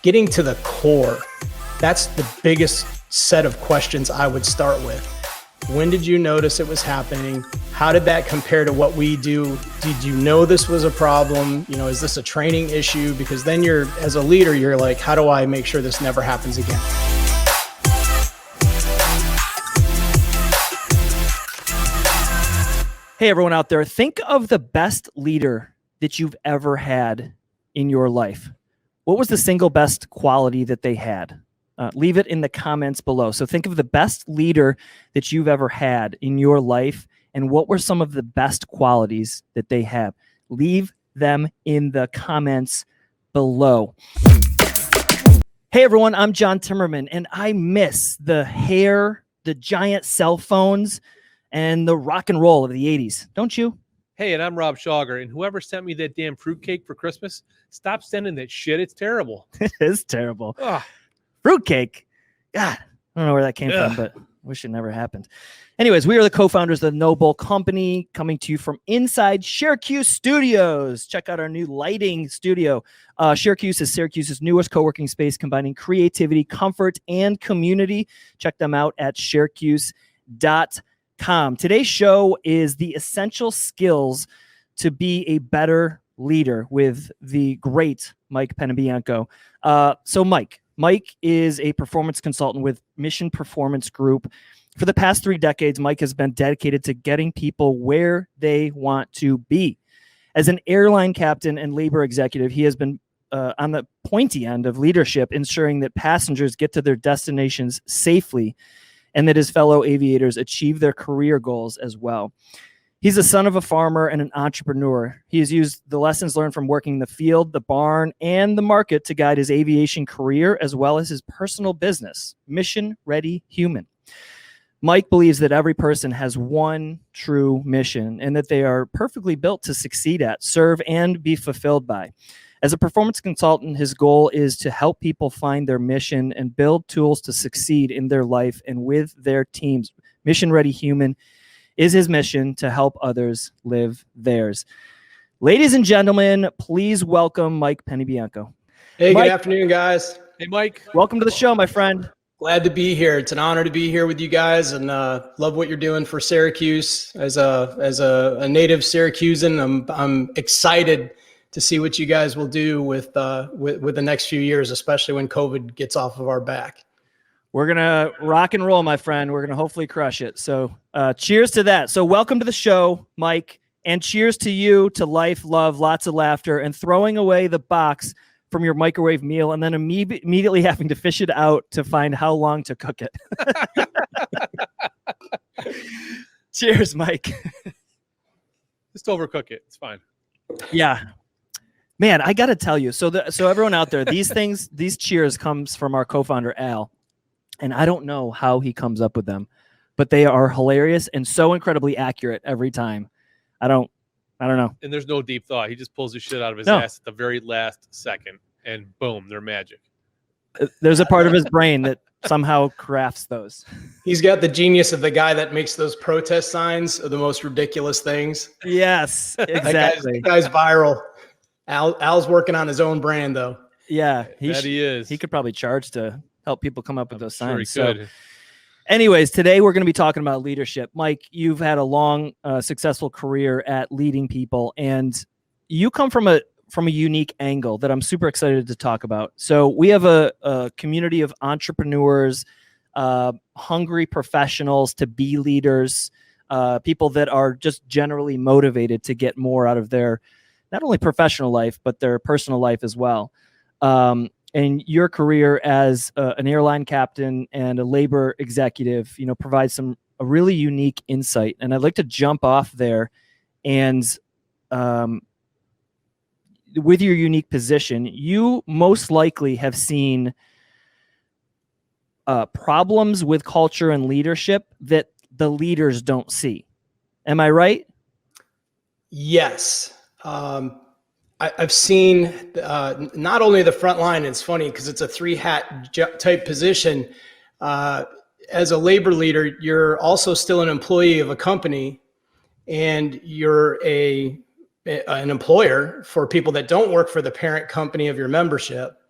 getting to the core. That's the biggest set of questions I would start with. When did you notice it was happening? How did that compare to what we do? Did you know this was a problem? Is this a training issue? Because then as a leader, you're like, how do I make sure this never happens again? Hey, everyone out there, think of the best leader that you've ever had in your life. What was the single best quality that they had? Leave it in the comments below. So think of the best leader that you've ever had in your life, and what were some of the best qualities that they have? Leave them in the comments below. Hey, everyone, I'm John Timmerman, and I miss the hair, the giant cell phones, and the rock and roll of the 80s. Don't you? Hey, and I'm Rob Schauger, and whoever sent me that damn fruitcake for Christmas, stop sending that shit. It's terrible. It is terrible. Ugh. Fruitcake. God, I don't know where that came from, but I wish it never happened. Anyways, we are the co-founders of the Noble Company, coming to you from inside Syracuse Studios. Check out our new lighting studio. Syracuse is Syracuse's newest co-working space, combining creativity, comfort, and community. Check them out at syracuse.com. Today's show is the essential skills to be a better leader with the great Mike Panebianco. So Mike is a performance consultant with Mission Performance Group. For the past 3 decades, Mike has been dedicated to getting people where they want to be. As an airline captain and labor executive, he has been on the pointy end of leadership, ensuring that passengers get to their destinations safely and that his fellow aviators achieve their career goals as well. He's the son of a farmer and an entrepreneur. He has used the lessons learned from working the field, the barn, and the market to guide his aviation career as well as his personal business, Mission Ready Human. Mike believes that every person has one true mission and that they are perfectly built to succeed at, serve, and be fulfilled by. As a performance consultant, his goal is to help people find their mission and build tools to succeed in their life and with their teams. Mission Ready Human is his mission to help others live theirs. Ladies and gentlemen, please welcome Mike Panebianco. Hey, Mike, good afternoon, guys. Hey, Mike. Welcome to the show, my friend. Glad to be here. It's an honor to be here with you guys, and love what you're doing for Syracuse. As a native Syracusan, I'm excited to see what you guys will do with the next few years, especially when COVID gets off of our back. We're going to rock and roll, my friend. We're going to hopefully crush it. So cheers to that. So welcome to the show, Mike, and cheers to you, to life, love, lots of laughter, and throwing away the box from your microwave meal and then immediately having to fish it out to find how long to cook it. Cheers, Mike. Just overcook it. It's fine. Yeah. Man, I got to tell you. So everyone out there, these cheers comes from our co-founder, Al. And I don't know how he comes up with them, but they are hilarious and so incredibly accurate every time. I don't know. And there's no deep thought. He just pulls his shit out of his ass at the very last second, and boom, they're magic. There's a part of his brain that somehow crafts those. He's got the genius of the guy that makes those protest signs of the most ridiculous things. Yes, exactly. That guy's viral. Al's working on his own brand, though. Yeah, he is. He could probably charge to help people come up with those signs. Sure he could. Anyways, today we're going to be talking about leadership. Mike, you've had a long, successful career at leading people, and you come from a unique angle that I'm super excited to talk about. So we have a community of entrepreneurs, hungry professionals to be leaders, people that are just generally motivated to get more out of their not only professional life, but their personal life as well. And your career as an airline captain and a labor executive, provides a really unique insight. And I'd like to jump off there and with your unique position, you most likely have seen problems with culture and leadership that the leaders don't see. Am I right? Yes. I've seen not only the front line, it's funny because it's a 3-hat type position. As a labor leader, you're also still an employee of a company, and you're an employer for people that don't work for the parent company of your membership.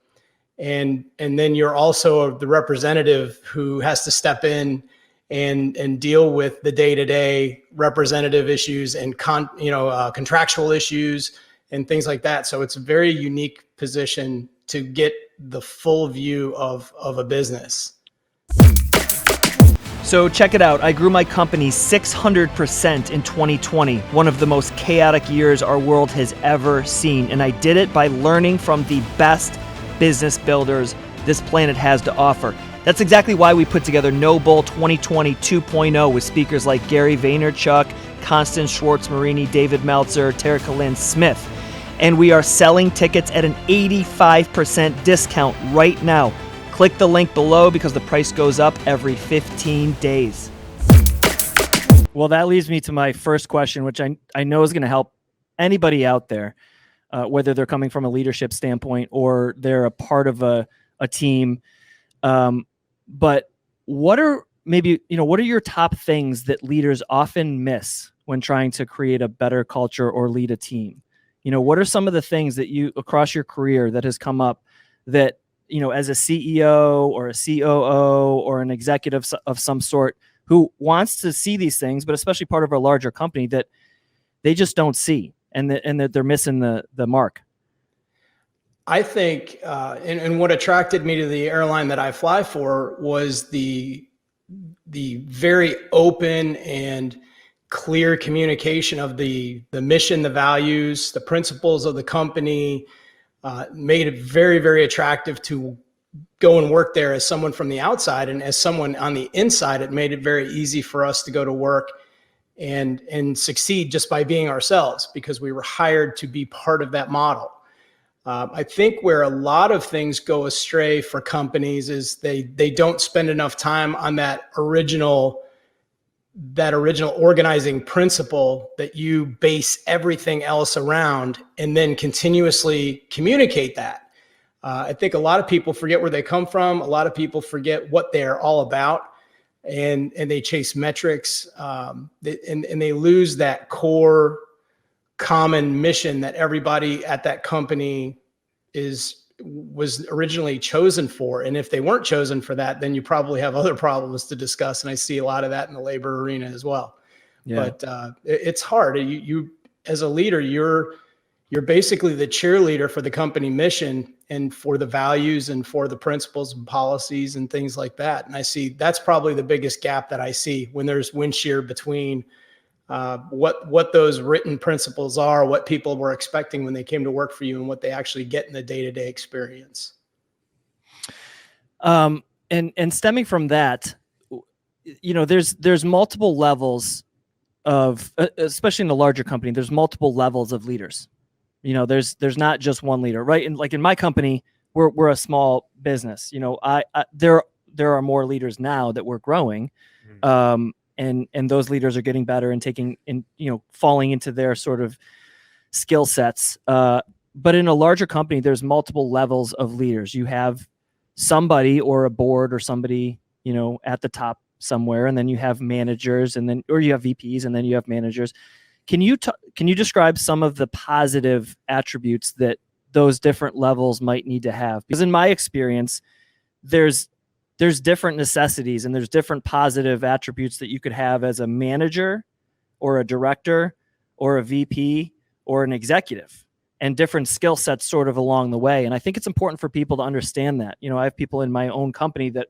and then you're also the representative who has to step in and deal with the day-to-day representative issues and contractual issues and things like that. So it's a very unique position to get the full view of a business. So check it out. I grew my company 600% in 2020, one of the most chaotic years our world has ever seen. And I did it by learning from the best business builders this planet has to offer. That's exactly why we put together No Bull 2020 2.0 with speakers like Gary Vaynerchuk, Constance Schwartz-Marini, David Meltzer, Terica Lynn Smith. And we are selling tickets at an 85% discount right now. Click the link below because the price goes up every 15 days. Well, that leads me to my first question, which I know is going to help anybody out there, whether they're coming from a leadership standpoint or they're a part of a team. But what are your top things that leaders often miss when trying to create a better culture or lead a team? What are some of the things that you, across your career, that has come up that, as a CEO or a COO or an executive of some sort who wants to see these things, but especially part of a larger company, that they just don't see and that they're missing the mark? I think, and what attracted me to the airline that I fly for was the very open and clear communication of the mission, the values, the principles of the company. Made it very, very attractive to go and work there as someone from the outside, and as someone on the inside, it made it very easy for us to go to work and succeed just by being ourselves, because we were hired to be part of that model. I think where a lot of things go astray for companies is they don't spend enough time on that original organizing principle that you base everything else around, and then continuously communicate that. I think a lot of people forget where they come from. A lot of people forget what they're all about, and they chase metrics, and they lose that core common mission that everybody at that company was originally chosen for. And if they weren't chosen for that, then you probably have other problems to discuss. And I see a lot of that in the labor arena as well. Yeah. But it's hard. You as a leader, you're basically the cheerleader for the company mission and for the values and for the principles and policies and things like that. And I see that's probably the biggest gap that I see when there's wind shear between what those written principles are, what people were expecting when they came to work for you, and what they actually get in the day-to-day experience. And stemming from that, there's multiple levels of, especially in a larger company, there's multiple levels of leaders. There's not just one leader, right? And like in my company, we're a small business. There are more leaders now that we're growing. And those leaders are getting better and falling into their sort of skill sets. But in a larger company, there's multiple levels of leaders. You have somebody or a board or somebody, at the top somewhere, and then you have managers, or you have VPs, and then you have managers. Can you describe some of the positive attributes that those different levels might need to have? Because in my experience, there's different necessities and there's different positive attributes that you could have as a manager or a director or a VP or an executive, and different skill sets sort of along the way. And I think it's important for people to understand that. I have people in my own company that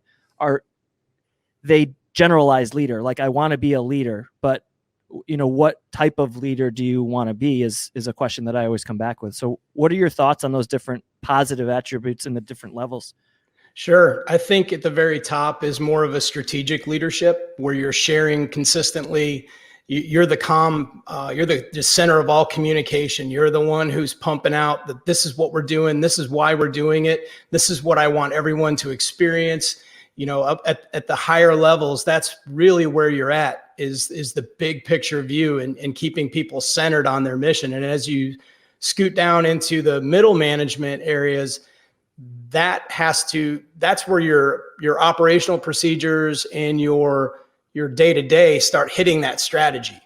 they generalize leader. Like, I want to be a leader, but what type of leader do you want to be is a question that I always come back with. So what are your thoughts on those different positive attributes in the different levels? Sure. I think at the very top is more of a strategic leadership where you're sharing consistently. You're you're the center of all communication. You're the one who's pumping out that this is what we're doing. This is why we're doing it. This is what I want everyone to experience. Up at the higher levels, that's really where you're at, is the big picture view and keeping people centered on their mission. And as you scoot down into the middle management areas, that's where your operational procedures and your day-to-day start hitting that strategy.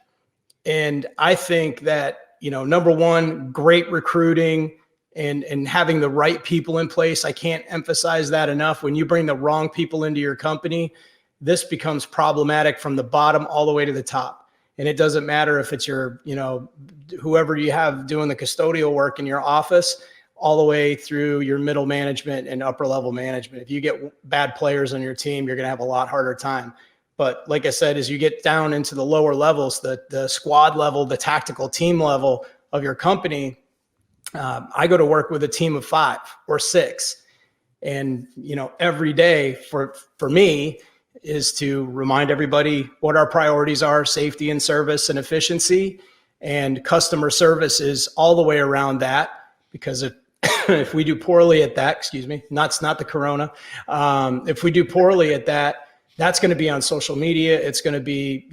And I think that, number one, great recruiting, and having the right people in place. I can't emphasize that enough. When you bring the wrong people into your company, this becomes problematic from the bottom all the way to the top. And it doesn't matter if it's your, whoever you have doing the custodial work in your office, all the way through your middle management and upper level management. If you get bad players on your team, you're going to have a lot harder time. But like I said, as you get down into the lower levels, the squad level, the tactical team level of your company, I go to work with a team of 5 or 6. And, every day for me is to remind everybody what our priorities are: safety and service and efficiency, and customer service is all the way around that. Because if we do poorly at that, not the corona. If we do poorly at that, that's going to be on social media. It's going to be,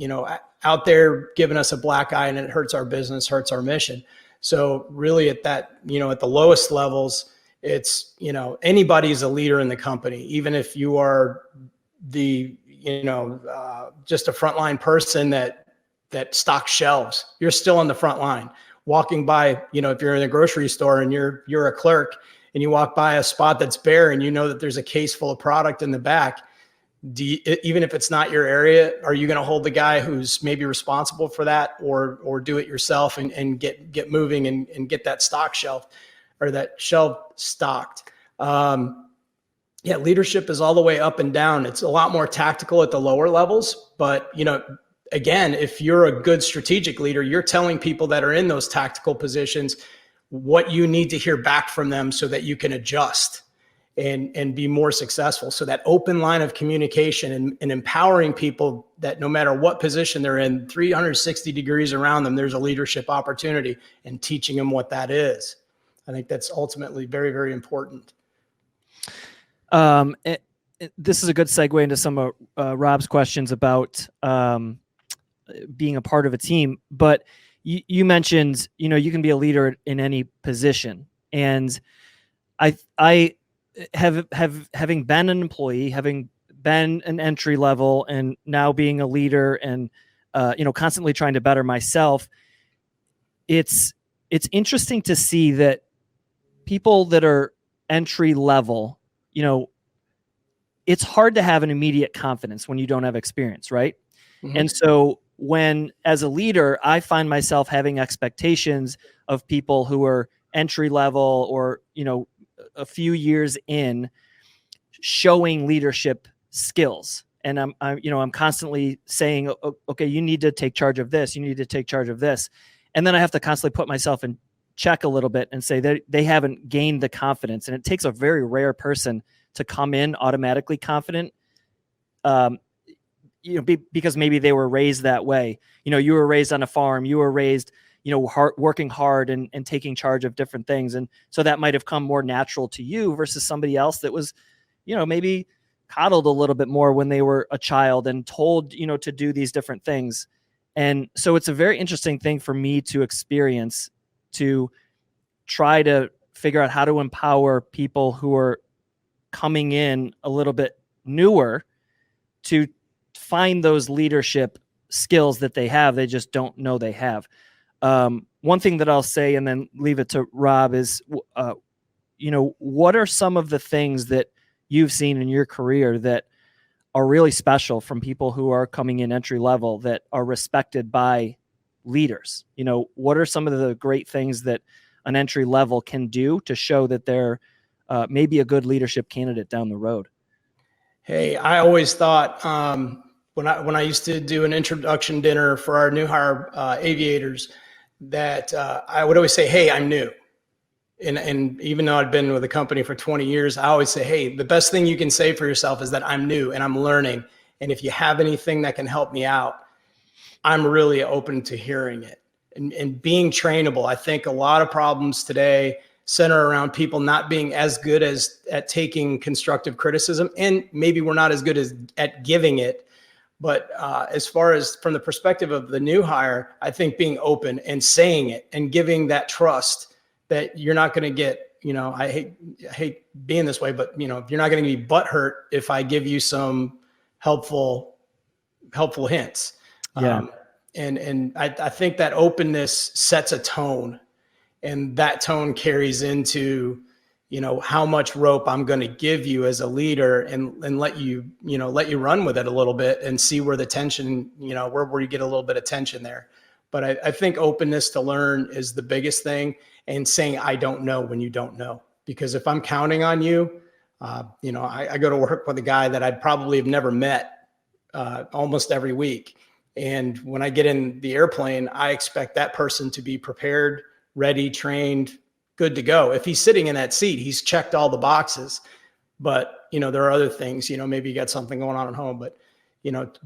out there giving us a black eye, and it hurts our business, hurts our mission. So really at that, at the lowest levels, it's, anybody's a leader in the company. Even if you are the, just a frontline person that stocks shelves, you're still on the front line. Walking by, if you're in a grocery store and you're a clerk and you walk by a spot that's bare and that there's a case full of product in the back, even if it's not your area, are you going to hold the guy who's maybe responsible for that, or do it yourself and get moving and get that stock shelf or that shelf stocked? Leadership is all the way up and down. It's a lot more tactical at the lower levels, but again, if you're a good strategic leader, you're telling people that are in those tactical positions what you need to hear back from them so that you can adjust and be more successful. So that open line of communication and empowering people that no matter what position they're in, 360 degrees around them, there's a leadership opportunity, and teaching them what that is. I think that's ultimately very, very important. This is a good segue into some of Rob's questions about being a part of a team. But you mentioned, you can be a leader in any position. And I having been an employee, having been an entry level, and now being a leader and, constantly trying to better myself, it's interesting to see that people that are entry level, it's hard to have an immediate confidence when you don't have experience, right? Mm-hmm. And so when, as a leader, I find myself having expectations of people who are entry level or, a few years in, showing leadership skills. And I'm constantly saying, okay, you need to take charge of this. You need to take charge of this. And then I have to constantly put myself in check a little bit and say that they haven't gained the confidence. And it takes a very rare person to come in automatically confident, because maybe they were raised that way. You were raised on a farm, you were raised, working hard and taking charge of different things. And so that might have come more natural to you versus somebody else that was, maybe coddled a little bit more when they were a child and told, to do these different things. And so it's a very interesting thing for me to experience, to try to figure out how to empower people who are coming in a little bit newer to find those leadership skills that they have. They just don't know they have. One thing that I'll say and then leave it to Rob is, what are some of the things that you've seen in your career that are really special from people who are coming in entry level that are respected by leaders? What are some of the great things that an entry level can do to show that they're maybe a good leadership candidate down the road? Hey, I always thought when I used to do an introduction dinner for our new hire aviators, that I would always say, hey, I'm new. And even though I'd been with the company for 20 years, I always say, hey, the best thing you can say for yourself is that I'm new and I'm learning. And if you have anything that can help me out, I'm really open to hearing it. And being trainable. I think a lot of problems today center around people not being as good at taking constructive criticism. And maybe we're not as good at giving it. But as far as from the perspective of the new hire, I think being open and saying it and giving that trust that you're not going to get, I hate being this way, but you're not going to be butthurt if I give you some helpful hints. Yeah. And I think that openness sets a tone. And that tone carries into, how much rope I'm going to give you as a leader, and let you run with it a little bit and see where the tension, where you get a little bit of tension there. But I think openness to learn is the biggest thing, and saying, I don't know when you don't know. Because if I'm counting on you, I go to work with a guy that I'd probably have never met almost every week. And when I get in the airplane, I expect that person to be prepared, ready, trained, good to go. If he's sitting in that seat, he's checked all the boxes. But, there are other things, maybe you got something going on at home. But,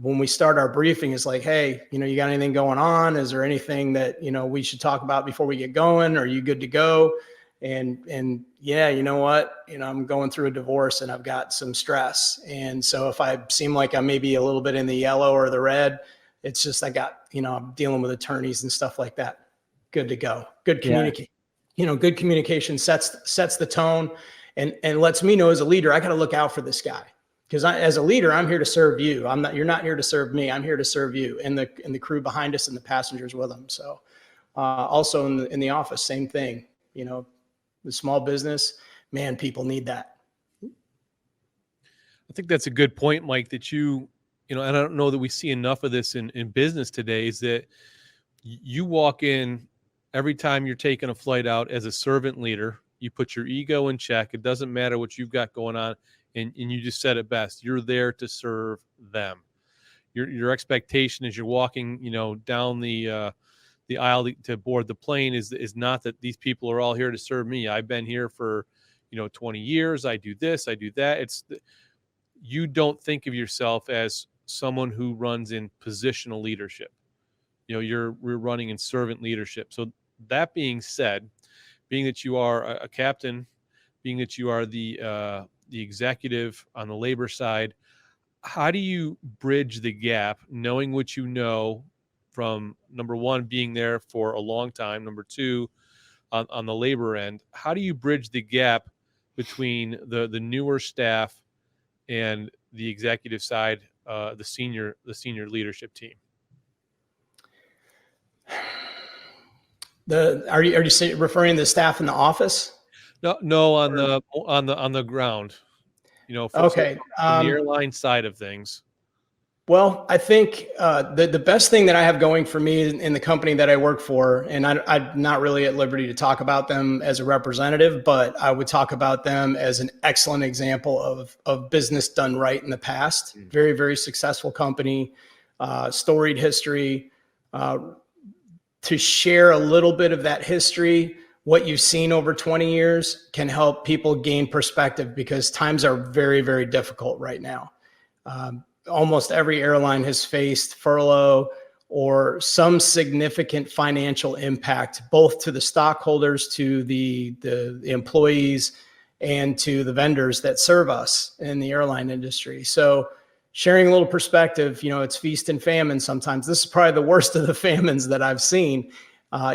when we start our briefing, it's like, hey, you got anything going on? Is there anything that, we should talk about before we get going? Are you good to go? And yeah, you know what, I'm going through a divorce and I've got some stress. And so if I seem like I'm maybe a little bit in the yellow or the red, it's just, I'm dealing with attorneys and stuff like that. Good to go. Good communicate. Good communication sets the tone and lets me know as a leader, I got to look out for this guy. Because as a leader, I'm here to serve you. You're not here to serve me. I'm here to serve you and the crew behind us and the passengers with them. So also in the office, same thing, the small business, man, people need that. I think that's a good point, Mike, that and I don't know that we see enough of this in business today, is that you walk in every time you're taking a flight out as a servant leader, you put your ego in check. It doesn't matter what you've got going on. And you just said it best. You're there to serve them. Your expectation as you're walking, down the aisle to board the plane is not that these people are all here to serve me. I've been here for, 20 years. I do this, I do that. You don't think of yourself as someone who runs in positional leadership. We're running in servant leadership. So that being said, being that you are a captain, being that you are the executive on the labor side, how do you bridge the gap, knowing what you know from, number one, being there for a long time, number two, on the labor end? How do you bridge the gap between the newer staff and the executive side, the senior leadership team? Are you referring to the staff in the office? No, on the ground. Okay. From the airline side of things. Well, I think the best thing that I have going for me in the company that I work for, and I'm not really at liberty to talk about them as a representative, but I would talk about them as an excellent example of business done right in the past. Very, very successful company, storied history. To share a little bit of that history, what you've seen over 20 years can help people gain perspective, because times are very, very difficult right now. Almost every airline has faced furlough or some significant financial impact, both to the stockholders, to the employees, and to the vendors that serve us in the airline industry. So sharing a little perspective, it's feast and famine sometimes. This is probably the worst of the famines that I've seen,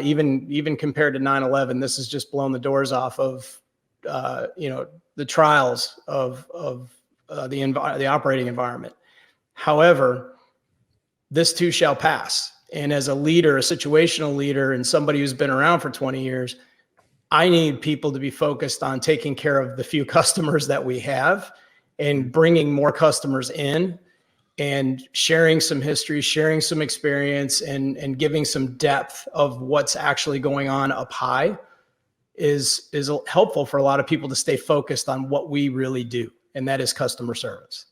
even compared to 9/11. This has just blown the doors off of, the trials of the operating environment. However, this too shall pass. And as a leader, a situational leader, and somebody who's been around for 20 years, I need people to be focused on taking care of the few customers that we have and bringing more customers in and sharing some history, sharing some experience, and giving some depth of what's actually going on up high is helpful for a lot of people to stay focused on what we really do, and that is customer service.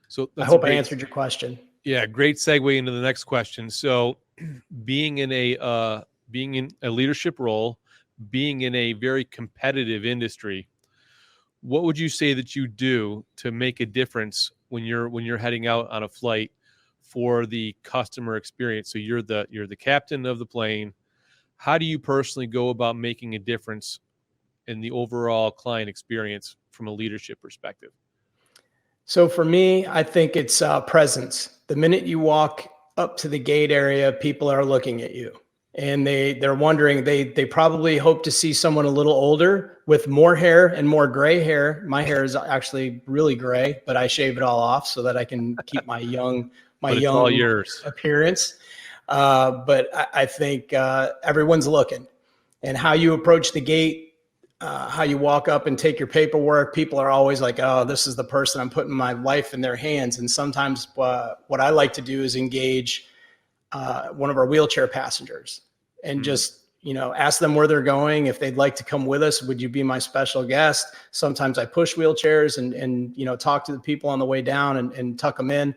So I hope I answered your question. Yeah, great segue into the next question. So being in a leadership role, being in a very competitive industry, what would you say that you do to make a difference when you're heading out on a flight for the customer experience? So you're the captain of the plane. How do you personally go about making a difference in the overall client experience from a leadership perspective? So for me, I think it's presence. The minute you walk up to the gate area, people are looking at you. And they're wondering, they probably hope to see someone a little older with more hair and more gray hair. My hair is actually really gray, but I shave it all off so that I can keep my young all yours. appearance. But I think everyone's looking. And how you approach the gate, how you walk up and take your paperwork, people are always like, oh, this is the person, I'm putting my life in their hands. And sometimes what I like to do is engage one of our wheelchair passengers and just, ask them where they're going. If they'd like to come with us, would you be my special guest? Sometimes I push wheelchairs and talk to the people on the way down and tuck them in.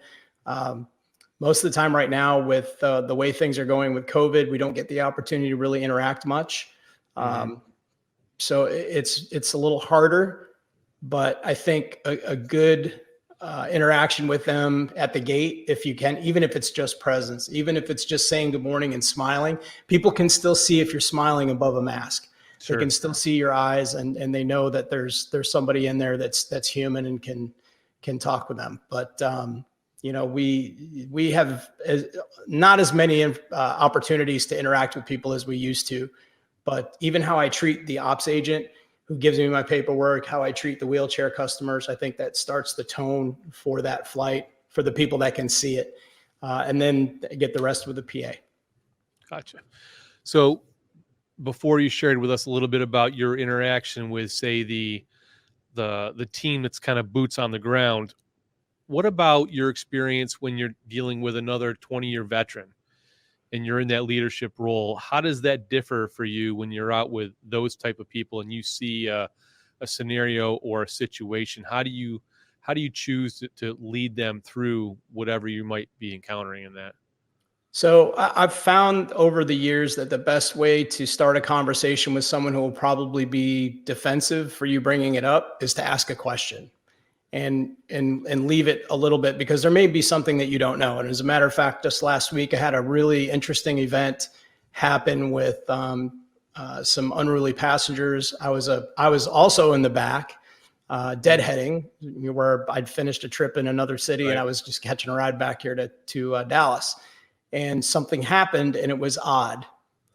Most of the time right now with the way things are going with COVID, we don't get the opportunity to really interact much. So it's a little harder, but I think a good interaction with them at the gate, if you can, even if it's just presence, even if it's just saying good morning and smiling, people can still see if you're smiling above a mask. Sure. They can still see your eyes, and they know that there's somebody in there that's human and can talk with them. But we have not as many opportunities to interact with people as we used to. But even how I treat the ops agent who gives me my paperwork, how I treat the wheelchair customers, I think that starts the tone for that flight for the people that can see it, and then get the rest with the PA. Gotcha. So before you shared with us a little bit about your interaction with, say, the team that's kind of boots on the ground, what about your experience when you're dealing with another 20-year veteran and you're in that leadership role? How does that differ for you when you're out with those type of people and you see a scenario or a situation? How do you choose to lead them through whatever you might be encountering in that? So I've found over the years that the best way to start a conversation with someone who will probably be defensive for you bringing it up is to ask a question. And leave it a little bit, because there may be something that you don't know. And as a matter of fact, just last week, I had a really interesting event happen with some unruly passengers. I was also in the back, deadheading, where I'd finished a trip in another city, right, and I was just catching a ride back here to Dallas. And something happened, and it was odd.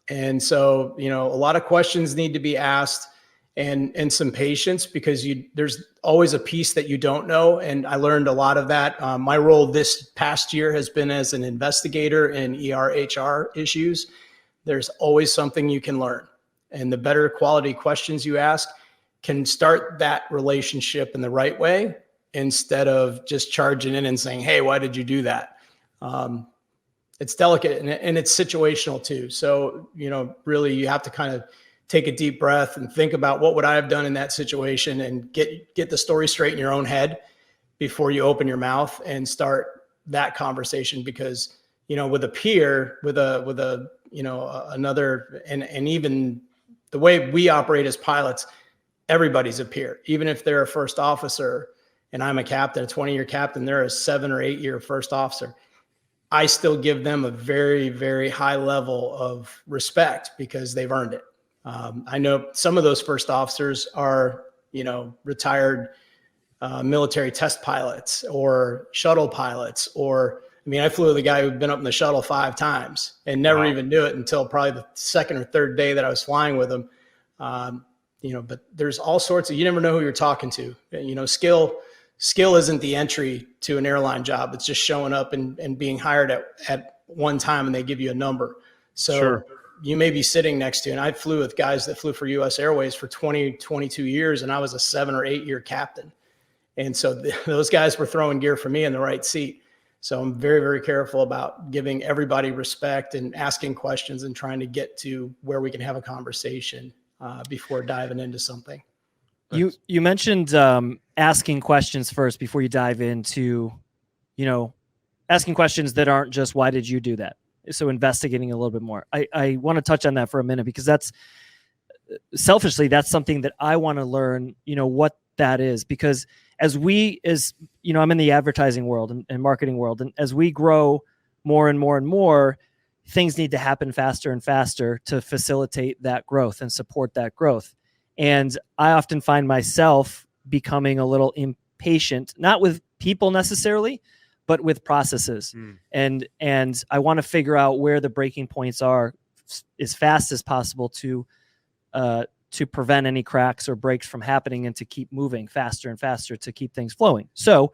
And so, a lot of questions need to be asked. And some patience, because there's always a piece that you don't know. And I learned a lot of that. My role this past year has been as an investigator in ER/HR issues. There's always something you can learn. And the better quality questions you ask can start that relationship in the right way, instead of just charging in and saying, hey, why did you do that? It's delicate and it's situational too. So, really you have to kind of take a deep breath and think about what would I have done in that situation, and get the story straight in your own head before you open your mouth and start that conversation. Because, with a peer, with another, and even the way we operate as pilots, everybody's a peer. Even if they're a first officer and I'm a captain, a 20-year captain, they're a 7 or 8 year first officer, I still give them a very, very high level of respect because they've earned it. I know some of those first officers are, retired military test pilots or shuttle pilots, I flew with a guy who'd been up in the shuttle 5 times and never even knew it until probably the second or third day that I was flying with him. But there's all sorts of, you never know who you're talking to. Skill isn't the entry to an airline job. It's just showing up and being hired at one time, and they give you a number. So sure, you may be sitting next to, and I flew with guys that flew for US Airways for 20, 22 years, and I was a 7 or 8 year captain. And so those guys were throwing gear for me in the right seat. So I'm very, very careful about giving everybody respect and asking questions and trying to get to where we can have a conversation before diving into something. You mentioned asking questions first before you dive into, asking questions that aren't just, why did you do that? So investigating a little bit more. I want to touch on that for a minute, because that's selfishly, that's something that I want to learn, what that is. Because I'm in the advertising world and marketing world. And as we grow more and more and more, things need to happen faster and faster to facilitate that growth and support that growth. And I often find myself becoming a little impatient, not with people necessarily, but with processes. And I want to figure out where the breaking points are as fast as possible to prevent any cracks or breaks from happening, and to keep moving faster and faster to keep things flowing. So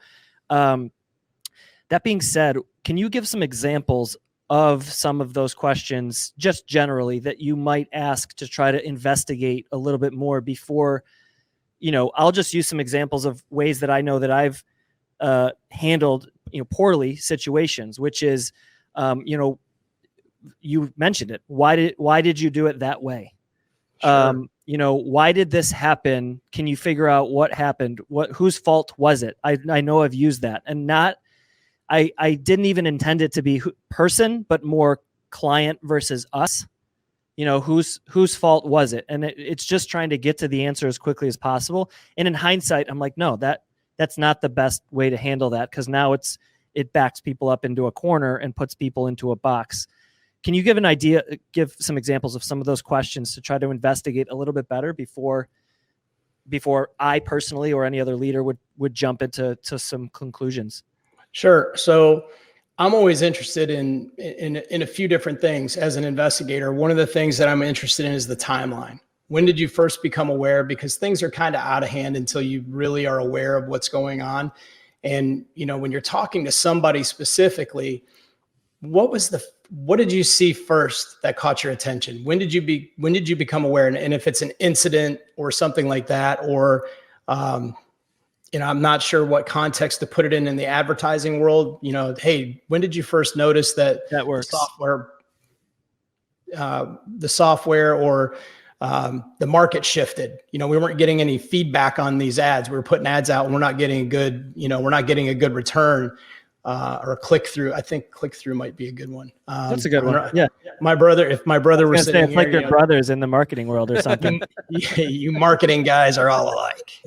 that being said, can you give some examples of some of those questions, just generally, that you might ask to try to investigate a little bit more before, I'll just use some examples of ways that I know that I've handled, poorly situations, which is, you mentioned it. Why did you do it that way? Sure. Why did this happen? Can you figure out what happened? Whose fault was it? I know I've used that, and I didn't even intend it to be person, but more client versus us. Whose fault was it? And it's just trying to get to the answer as quickly as possible. And in hindsight, I'm like, no, that's not the best way to handle that, because now it backs people up into a corner and puts people into a box. Can you give some examples of some of those questions to try to investigate a little bit better before I personally or any other leader would jump into some conclusions? Sure. So I'm always interested in a few different things as an investigator. One of the things that I'm interested in is the timeline. When did you first become aware? Because things are kind of out of hand until you really are aware of what's going on. And, when you're talking to somebody specifically, what did you see first that caught your attention? When did you become aware? And if it's an incident or something like that, or, I'm not sure what context to put it in the advertising world, hey, when did you first notice that works. the software or the market shifted? We weren't getting any feedback on these ads. We were putting ads out and we're not getting a good return. Or a click through. I think click through might be a good one. That's a good one. Yeah. If my brother were sitting it's here, like your brothers in the marketing world or something. you marketing guys are all alike.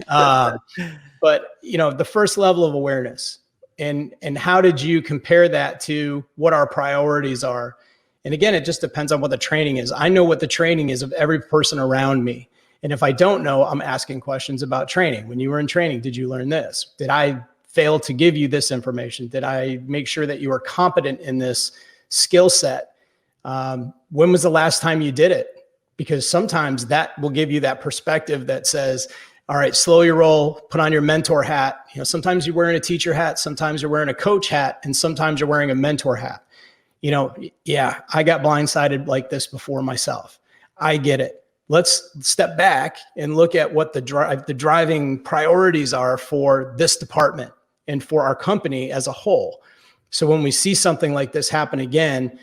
But the first level of awareness, and how did you compare that to what our priorities are? And again, it just depends on what the training is. I know what the training is of every person around me. And if I don't know, I'm asking questions about training. When you were in training, did you learn this? Did I fail to give you this information? Did I make sure that you are competent in this skill set? When was the last time you did it? Because sometimes that will give you that perspective that says, all right, slow your roll, put on your mentor hat. Sometimes you're wearing a teacher hat, sometimes you're wearing a coach hat, and sometimes you're wearing a mentor hat. Yeah, I got blindsided like this before myself. I get it. Let's step back and look at what the driving priorities are for this department and for our company as a whole. So when we see something like this happen again,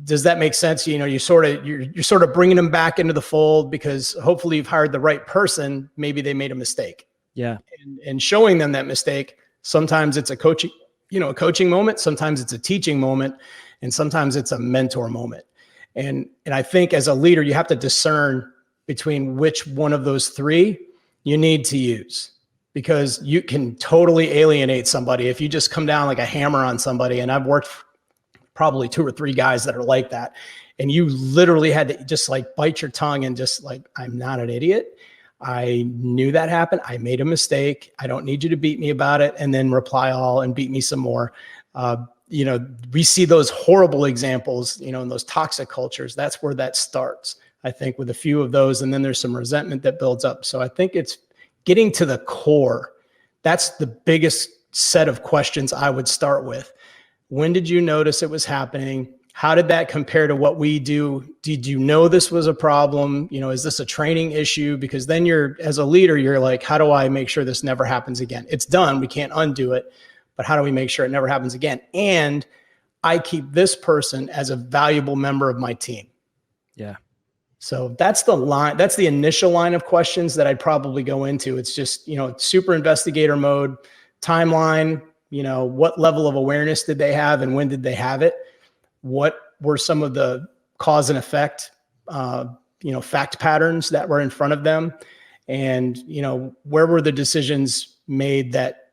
does that make sense? You're sort of bringing them back into the fold, because hopefully you've hired the right person. Maybe they made a mistake. Yeah. And showing them that mistake. Sometimes it's a coaching moment. Sometimes it's a teaching moment, and sometimes it's a mentor moment. And I think as a leader, you have to discern between which one of those three you need to use, because you can totally alienate somebody if you just come down like a hammer on somebody. And I've worked probably 2 or 3 guys that are like that. And you literally had to just like bite your tongue and just like, I'm not an idiot. I knew that happened. I made a mistake. I don't need you to beat me about it. And then reply all and beat me some more. We see those horrible examples, in those toxic cultures. That's where that starts, I think, with a few of those. And then there's some resentment that builds up. So I think it's getting to the core. That's the biggest set of questions I would start with. When did you notice it was happening? How did that compare to what we do? Did you know this was a problem? Is this a training issue? Because then as a leader, you're like, how do I make sure this never happens again? It's done. We can't undo it. But how do we make sure it never happens again? And I keep this person as a valuable member of my team. Yeah. So that's the initial line of questions that I'd probably go into. It's just, super investigator mode, timeline, what level of awareness did they have and when did they have it? What were some of the cause and effect, fact patterns that were in front of them? And, where were the decisions made that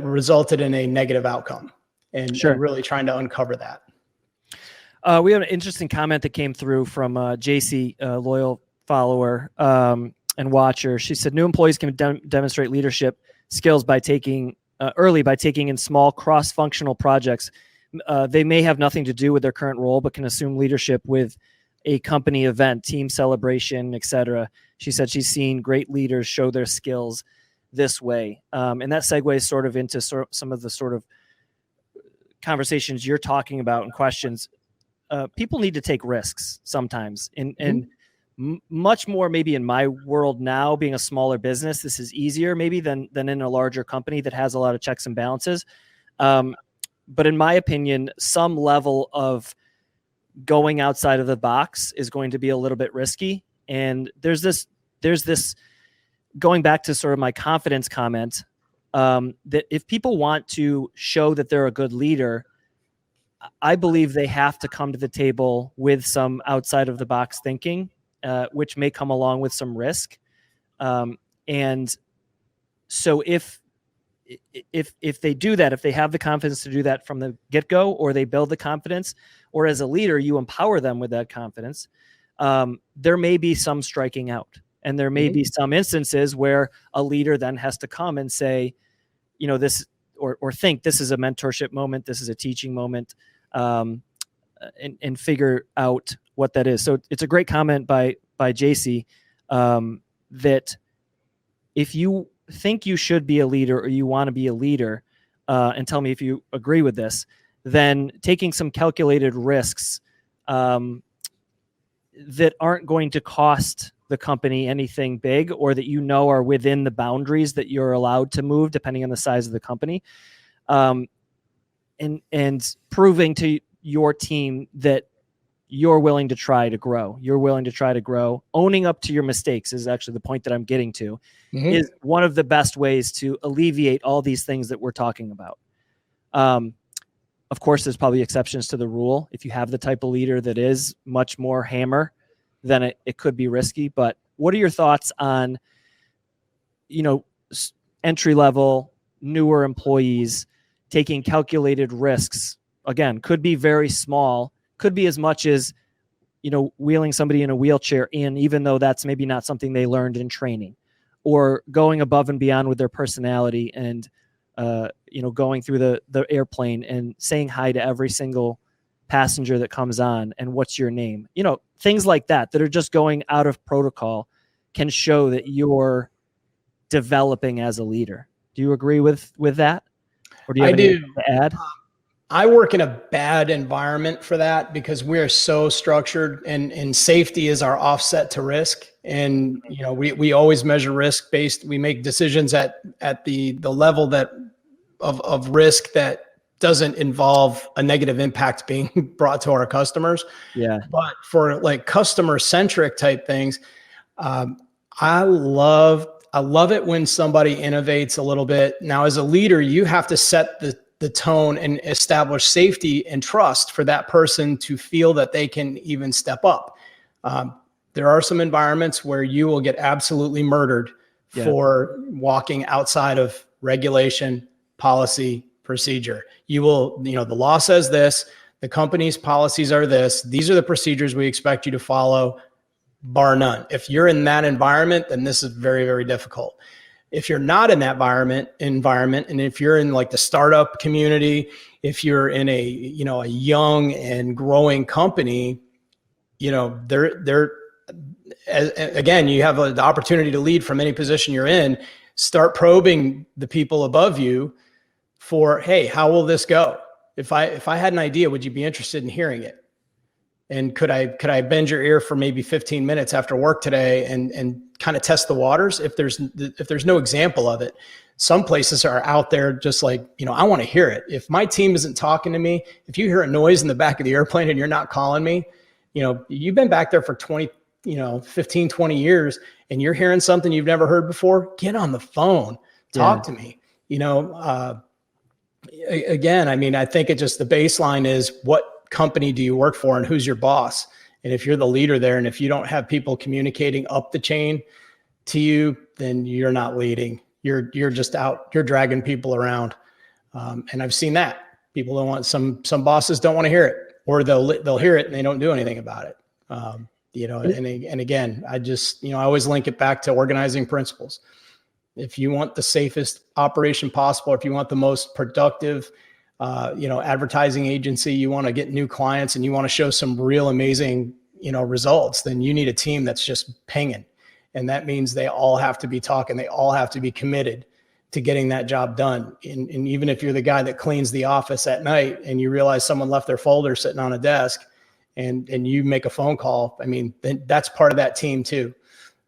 resulted in a negative outcome? And Sure. Really trying to uncover that. We have an interesting comment that came through from JC, loyal follower and watcher. She said, new employees can demonstrate leadership skills by taking in small cross-functional projects. They may have nothing to do with their current role, but can assume leadership with a company event, team celebration, etc. She said she's seen great leaders show their skills this way. And that segues sort of into some of the sort of conversations you're talking about and questions, people need to take risks sometimes. And much more maybe in my world now, being a smaller business, this is easier maybe than in a larger company that has a lot of checks and balances. But in my opinion, some level of going outside of the box is going to be a little bit risky. And there's this going back to sort of my confidence comment, that if people want to show that they're a good leader, I believe they have to come to the table with some outside of the box thinking, which may come along with some risk. And so if they do that, if they have the confidence to do that from the get-go, or they build the confidence, or as a leader, you empower them with that confidence, there may be some striking out. And there may be some instances where a leader then has to come and say, this, or think this is a mentorship moment, this is a teaching moment, and figure out what that is. So it's a great comment by JC, that if you think you should be a leader, or you want to be a leader, and tell me if you agree with this, then taking some calculated risks that aren't going to cost the company anything big, or that are within the boundaries that you're allowed to move depending on the size of the company, and proving to your team that you're willing to try to grow. You're willing to try to grow. Owning up to your mistakes is actually the point that I'm getting to, is one of the best ways to alleviate all these things that we're talking about. Of course, there's probably exceptions to the rule. If you have the type of leader that is much more hammer, then it could be risky. But what are your thoughts on, entry level, newer employees taking calculated risks? Again, could be very small, could be as much as, wheeling somebody in a wheelchair in, even though that's maybe not something they learned in training, or going above and beyond with their personality and, going through the airplane and saying hi to every single passenger that comes on and what's your name, things like that are just going out of protocol, can show that you're developing as a leader. Do you agree with that? Or do you have anything to add? I work in a bad environment for that, because we're so structured, and safety is our offset to risk. And, we always measure risk based. We make decisions at the level of risk that doesn't involve a negative impact being brought to our customers. Yeah. But for like customer centric type things, I love it when somebody innovates a little bit. Now, as a leader, you have to set the tone and establish safety and trust for that person to feel that they can even step up. There are some environments where you will get absolutely murdered for walking outside of regulation, policy, procedure. You will, the law says this, the company's policies are this, these are the procedures we expect you to follow, bar none. If you're in that environment, then this is very, very difficult. If you're not in that environment, and if you're in like the startup community, if you're in a young and growing company, again, you have the opportunity to lead from any position you're in. Start probing the people above you for, hey, how will this go? If I had an idea, would you be interested in hearing it? And could I bend your ear for maybe 15 minutes after work today and kind of test the waters? If there's no example of it, some places are out there just like, I want to hear it. If my team isn't talking to me, if you hear a noise in the back of the airplane and you're not calling me, you've been back there for 15, 20 years, and you're hearing something you've never heard before, get on the phone, talk to me. Again, I think the baseline is, what company do you work for and who's your boss? And if you're the leader there, and if you don't have people communicating up the chain to you, then you're not leading. You're just out, you're dragging people around. And I've seen that. People don't want, some bosses don't want to hear it, or they'll hear it and they don't do anything about it. And again, I always link it back to organizing principles. If you want the safest operation possible, if you want the most productive, advertising agency, you want to get new clients and you want to show some real amazing, results, then you need a team that's just pinging. And that means they all have to be talking. They all have to be committed to getting that job done. And even if you're the guy that cleans the office at night and you realize someone left their folder sitting on a desk and you make a phone call, I mean, then that's part of that team too.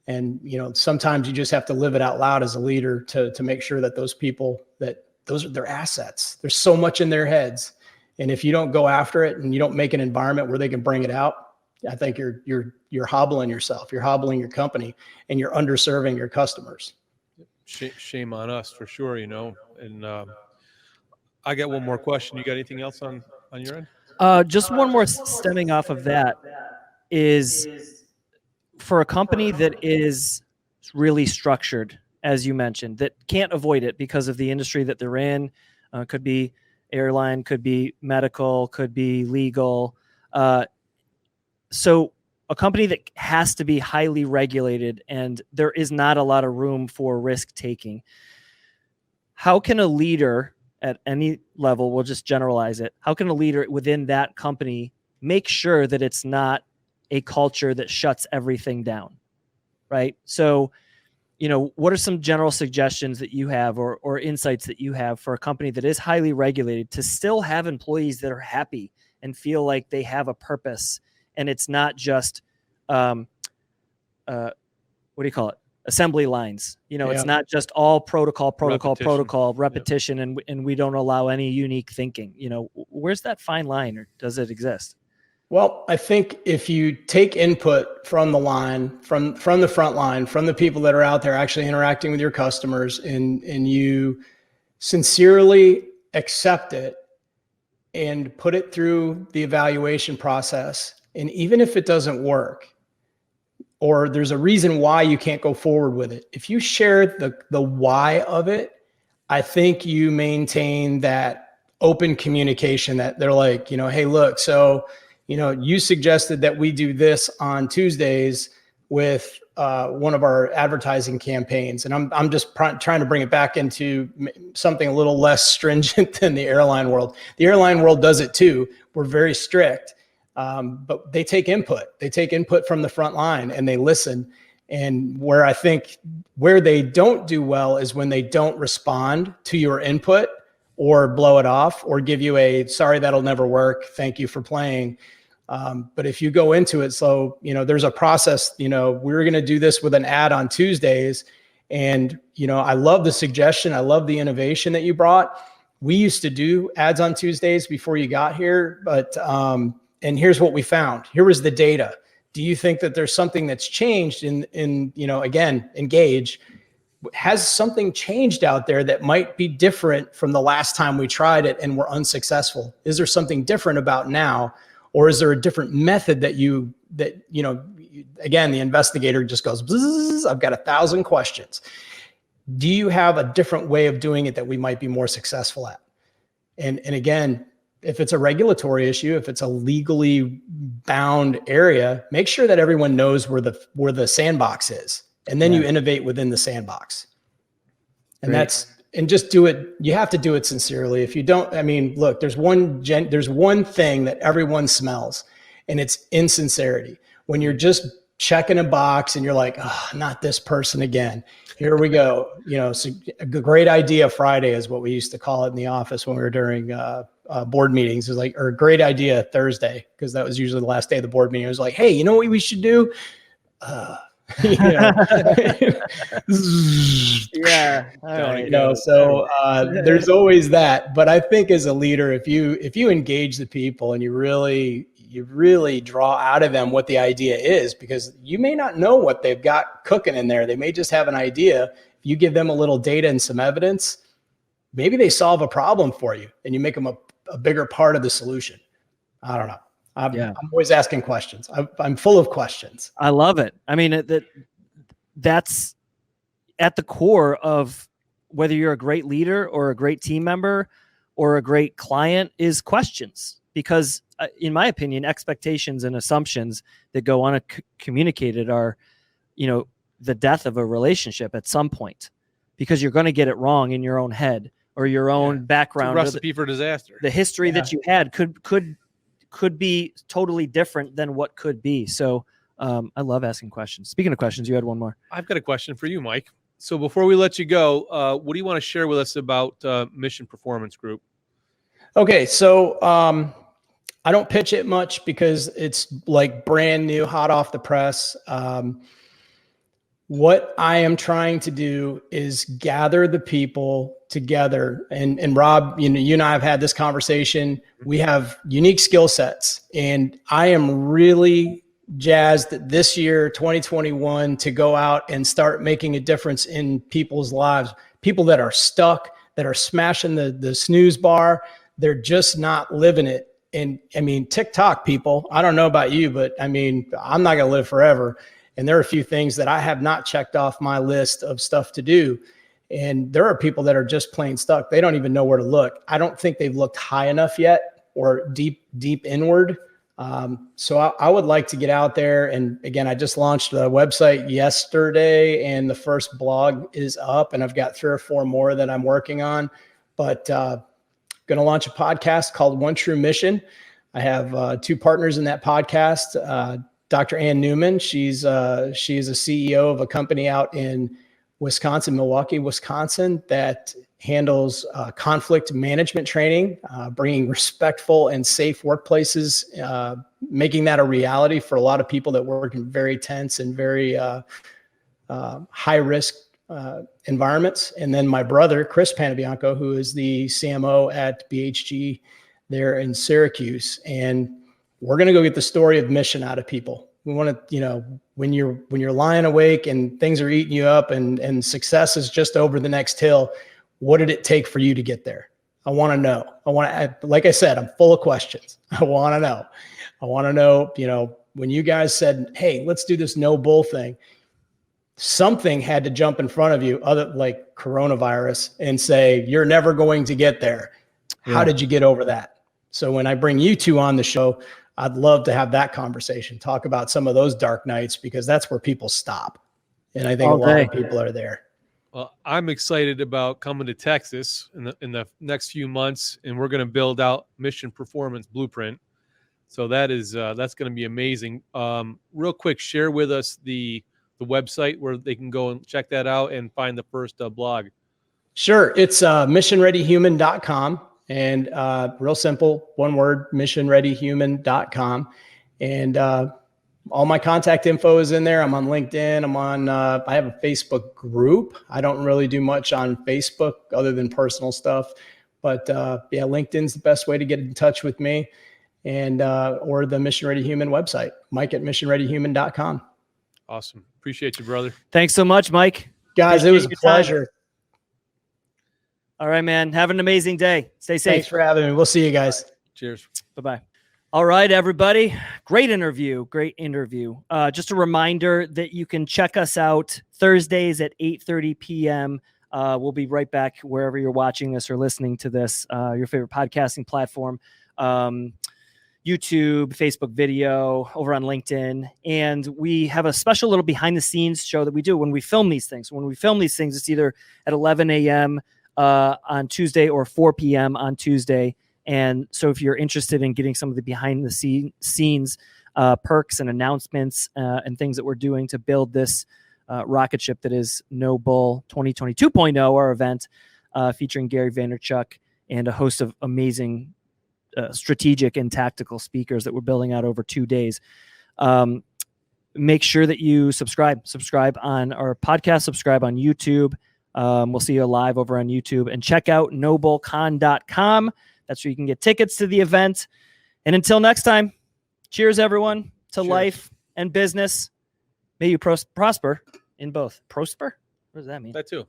And, sometimes you just have to live it out loud as a leader to make sure that those people, that those are their assets. There's so much in their heads. And if you don't go after it and you don't make an environment where they can bring it out, I think you're hobbling yourself, you're hobbling your company, and you're underserving your customers. Shame on us for sure, and I got one more question. You got anything else on your end? Just one more stemming off of that is for a company that is really structured, as you mentioned, that can't avoid it because of the industry that they're in, could be airline, could be medical, could be legal. So a company that has to be highly regulated and there is not a lot of room for risk taking. How can a leader at any level, we'll just generalize it, how can a leader within that company make sure that it's not a culture that shuts everything down, right? So, what are some general suggestions that you have or insights that you have for a company that is highly regulated to still have employees that are happy and feel like they have a purpose? And it's not just, what do you call it? Assembly lines. It's not just all protocol, repetition, and we don't allow any unique thinking. Where's that fine line, or does it exist? Well, I think if you take input from the line, from the front line, from the people that are out there actually interacting with your customers, and you sincerely accept it and put it through the evaluation process, and even if it doesn't work, or there's a reason why you can't go forward with it, if you share the why of it, I think you maintain that open communication that they're like, hey, look, so, you suggested that we do this on Tuesdays with one of our advertising campaigns. And I'm just trying to bring it back into something a little less stringent than the airline world. The airline world does it too. We're very strict. But they take input. They take input from the front line and they listen. And where I think where they don't do well is when they don't respond to your input or blow it off or give you a sorry, that'll never work. Thank you for playing. But if you go into it, so, there's a process, we're going to do this with an ad on Tuesdays. And, I love the suggestion. I love the innovation that you brought. We used to do ads on Tuesdays before you got here, but, and here's what we found. Here was the data. Do you think that there's something that's changed in again, engage? Has something changed out there that might be different from the last time we tried it and were unsuccessful? Is there something different about now? Or is there a different method that again, the investigator just goes, bzzz, I've got 1,000 questions. Do you have a different way of doing it that we might be more successful at? And again, if it's a regulatory issue, if it's a legally bound area, make sure that everyone knows where the sandbox is. And then you innovate within the sandbox. And and just do it. You have to do it sincerely. If you don't, look, there's one thing that everyone smells, and it's insincerity. When you're just checking a box and you're like, oh, not this person again. Here we go. So a great idea Friday is what we used to call it in the office when we were during board meetings. It was like, or a great idea Thursday, because that was usually the last day of the board meeting. It was like, hey, you know what we should do? So there's always that. But I think as a leader, if you engage the people and you really draw out of them what the idea is, because you may not know what they've got cooking in there. They may just have an idea. If you give them a little data and some evidence, maybe they solve a problem for you and you make them a bigger part of the solution. I don't know. I'm always asking questions. I'm full of questions. I love it. That's at the core of whether you're a great leader or a great team member or a great client is questions. Because in my opinion, expectations and assumptions that go uncommunicated are, the death of a relationship at some point, because you're going to get it wrong in your own head or your own background. It's a recipe for disaster. The history that you had could be totally different than what could be. So I love asking questions. Speaking of questions, you had one more. I've got a question for you, Mike. So before we let you go, what do you want to share with us about Mission Performance Group? Okay, so I don't pitch it much because it's like brand new, hot off the press. What I am trying to do is gather the people together. And Rob, you and I have had this conversation. We have unique skill sets, and I am really jazzed that this year, 2021, to go out and start making a difference in people's lives. People that are stuck, that are smashing the snooze bar, they're just not living it. And I mean, TikTok people, I don't know about you, but I mean, I'm not going to live forever. And there are a few things that I have not checked off my list of stuff to do. And there are people that are just plain stuck. They don't even know where to look. I don't think they've looked high enough yet or deep inward. So I would like to get out there. And again, I just launched the website yesterday, and the first blog is up, and I've got 3 or 4 more that I'm working on. But going to launch a podcast called One True Mission. I have 2 partners in that podcast. Dr. Ann Newman, she's a CEO of a company out in Wisconsin, Milwaukee, Wisconsin, that handles conflict management training, bringing respectful and safe workplaces, making that a reality for a lot of people that work in very tense and very high risk environments. And then my brother, Chris Panebianco, who is the CMO at BHG there in Syracuse. And we're going to go get the story of mission out of people. We want to, when you're lying awake and things are eating you up and success is just over the next hill, what did it take for you to get there? I want to know. Like I said, I'm full of questions. I want to know, when you guys said, hey, let's do this no bull thing, something had to jump in front of you, other like coronavirus, and say, you're never going to get there. Yeah. How did you get over that? So when I bring you 2 on the show, I'd love to have that conversation, talk about some of those dark nights, because that's where people stop. And I think a lot of people are there. Well, I'm excited about coming to Texas in the next few months, and we're going to build out Mission Performance Blueprint. So that's going to be amazing. Real quick, share with us the website where they can go and check that out and find the first blog. Sure. It's missionreadyhuman.com. And real simple, one word, missionreadyhuman.com. And all my contact info is in there. I'm on LinkedIn. I have a Facebook group. I don't really do much on Facebook other than personal stuff. But yeah, LinkedIn's the best way to get in touch with me, and or the Mission Ready Human website, Mike at missionreadyhuman.com. Awesome. Appreciate you, brother. Thanks so much, Mike. Guys, it was a pleasure. All right, man. Have an amazing day. Stay safe. Thanks for having me. We'll see you guys. Cheers. Bye-bye. All right, everybody. Great interview. Just a reminder that you can check us out Thursdays at 8:30 p.m. We'll be right back wherever you're watching this or listening to this, your favorite podcasting platform, YouTube, Facebook video, over on LinkedIn. And we have a special little behind the scenes show that we do when we film these things. When we film these things, it's either at 11 a.m. On Tuesday or 4 p.m. on Tuesday. And so if you're interested in getting some of the behind the scenes perks and announcements and things that we're doing to build this rocket ship that is No Bull 2020 2.0, our event featuring Gary Vaynerchuk and a host of amazing strategic and tactical speakers that we're building out over 2 days. Make sure that you subscribe on our podcast, subscribe on YouTube. We'll see you live over on YouTube, and check out nobullcon.com. That's where you can get tickets to the event. And until next time, cheers, everyone, to life and business. May you prosper in both. Prosper? What does that mean? That too.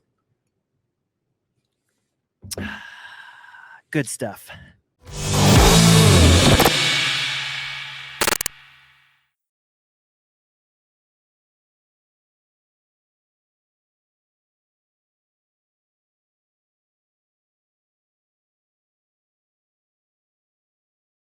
Good stuff.